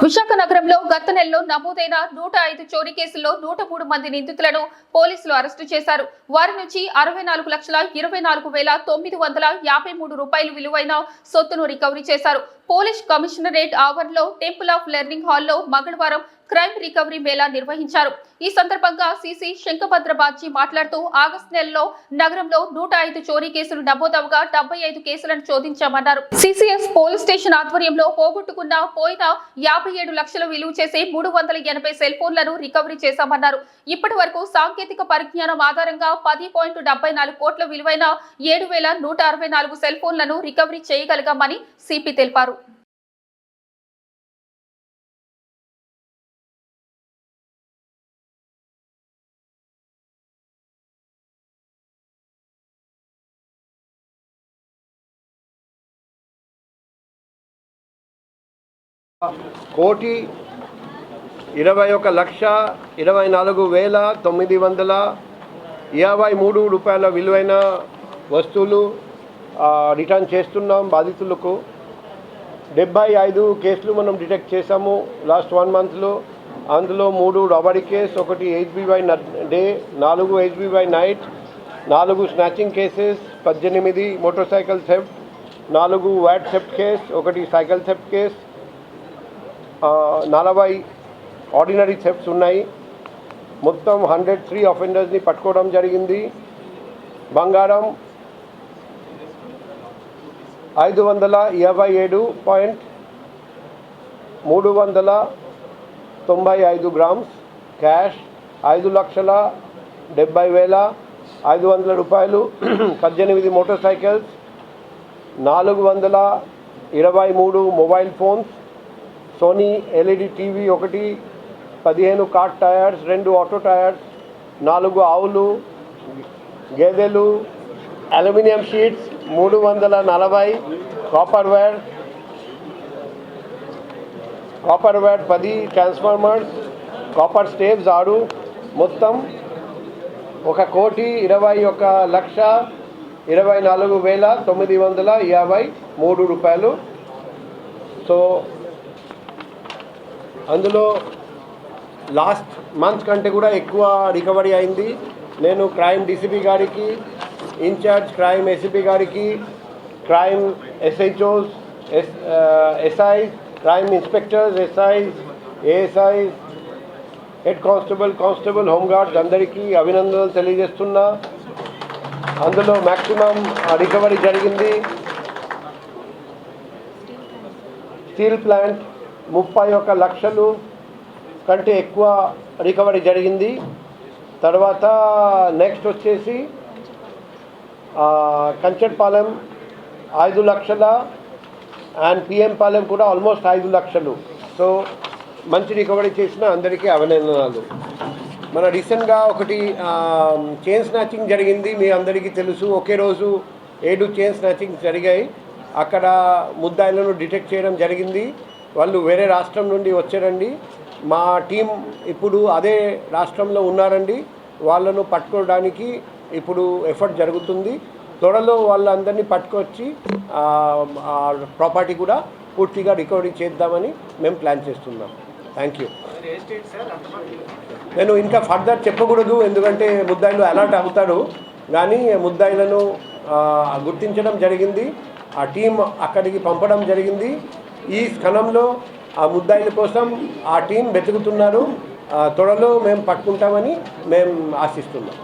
విశాఖ నగరంలో గత నెలలో నమోదైన 105 చోరీ కేసుల్లో 103 మంది నిందితులను పోలీసులు అరెస్టు చేశారు. వారి నుంచి 64,24,953 రూపాయలు విలువైన సొత్తును రికవరీ చేశారు. పోలీస్ కమిషనరేట్ ఆవరణలో టెంపుల్ ఆఫ్ లెర్నింగ్ హాల్లో మంగళవారం క్రైమ్ రికవరీ మేళా నిర్వహించారు. ఈ సందర్భంగా సిసి శంకభద్ర బాజీ మాట్లాడుతూ ఆగస్టు నెలలో నగరంలో 105 చోరీ కేసులు నమోదవగా 75 కేసులను శోధించామన్నారు. సిసిఎస్ పోలీస్ స్టేషన్ ఆధ్వర్యంలో పోగొట్టుకున్న పోయిన 57 లక్షల విలువ చేసే 380 సెల్ ఫోన్లను రికవరీ చేశామన్నారు. ఇప్పటి వరకు సాంకేతిక పరిజ్ఞానం ఆధారంగా 10.74 కోట్ల విలువైన 7,164 సెల్ ఫోన్లను రికవరీ చేయగలిగామని సిపి తెలిపారు. కోటి 21,24,953 రూపాయల విలువైన వస్తువులు రిటర్న్ చేస్తున్నాం బాధితులకు. 75 కేసులు మనం డిటెక్ట్ చేసాము లాస్ట్ 1 మంత్లో. అందులో 3 robbery case, 1 HB day, 4 HB night, 4 snatching cases, 18 motor cycle theft, 4 VAT theft case, 1 cycle theft case, 40 ordinary thefts ఉన్నాయి. మొత్తం 103 అఫెండర్స్ని పట్టుకోవడం జరిగింది. బంగారం 527.395 గ్రామ్స్, క్యాష్ 5,70,500 రూపాయలు, 18 motor cycles, 423 mobile phones, Sony LED TV 1, 15 car tyres, 2 auto tyres, 4 ఆవులు, గేదెలు, aluminium sheets 340, copper wire 10, transformers, copper staves 6, మొత్తం 1,21,24,953 రూపాయలు. సో అందులో లాస్ట్ మంత్ కంటే కూడా ఎక్కువ రికవరీ అయింది. నేను క్రైమ్ డీసీపీ గారికి, ఇన్ఛార్జ్ క్రైమ్ ఏసీపీ గారికి, crime SHOs, SIs, crime inspectors, SIs, ASIs, head constable, home guards అందరికీ అభినందనలు తెలియజేస్తున్నా. అందులో మ్యాక్సిమం రికవరీ జరిగింది. స్టీల్ ప్లాంట్ 31 లక్షలు కంటే ఎక్కువ రికవరీ జరిగింది. తర్వాత నెక్స్ట్ వచ్చేసి కంచట్పాలెం 5 లక్షలు అండ్ PM పాలెం కూడా ఆల్మోస్ట్ 5 లక్షలు. సో మంచి రికవరీ చేసిన అందరికీ అభినందనలు. మన రీసెంట్గా ఒకటి చైన్ స్నాచింగ్ జరిగింది, మీ అందరికీ తెలుసు. ఒకే రోజు 7 చైన్ స్నాచింగ్ జరిగాయి. అక్కడ ముద్దాయిలను డిటెక్ట్ చేయడం జరిగింది. వాళ్ళు వేరే రాష్ట్రం నుండి వచ్చారండి. మా టీం ఇప్పుడు అదే రాష్ట్రంలో ఉన్నారండి. వాళ్ళను పట్టుకోవడానికి ఇప్పుడు ఎఫర్ట్ జరుగుతుంది. త్వరలో వాళ్ళందరినీ పట్టుకొచ్చి ప్రాపర్టీ కూడా పూర్తిగా రికవరీ చేద్దామని మేము ప్లాన్ చేస్తున్నాం. Thank you. నేను ఇంకా ఫర్దర్ చెప్పకూడదు, ఎందుకంటే ముద్దాయిలు అలర్ట్ అవుతారు. కానీ ముద్దాయిలను గుర్తించడం జరిగింది, ఆ టీం అక్కడికి పంపడం జరిగింది. ఈ క్షణంలో ఆ ముద్దాయిల కోసం ఆ టీం వెతుకుతున్నారు. త్వరలో మేము పట్టుకుంటామని మేము ఆశిస్తున్నాం.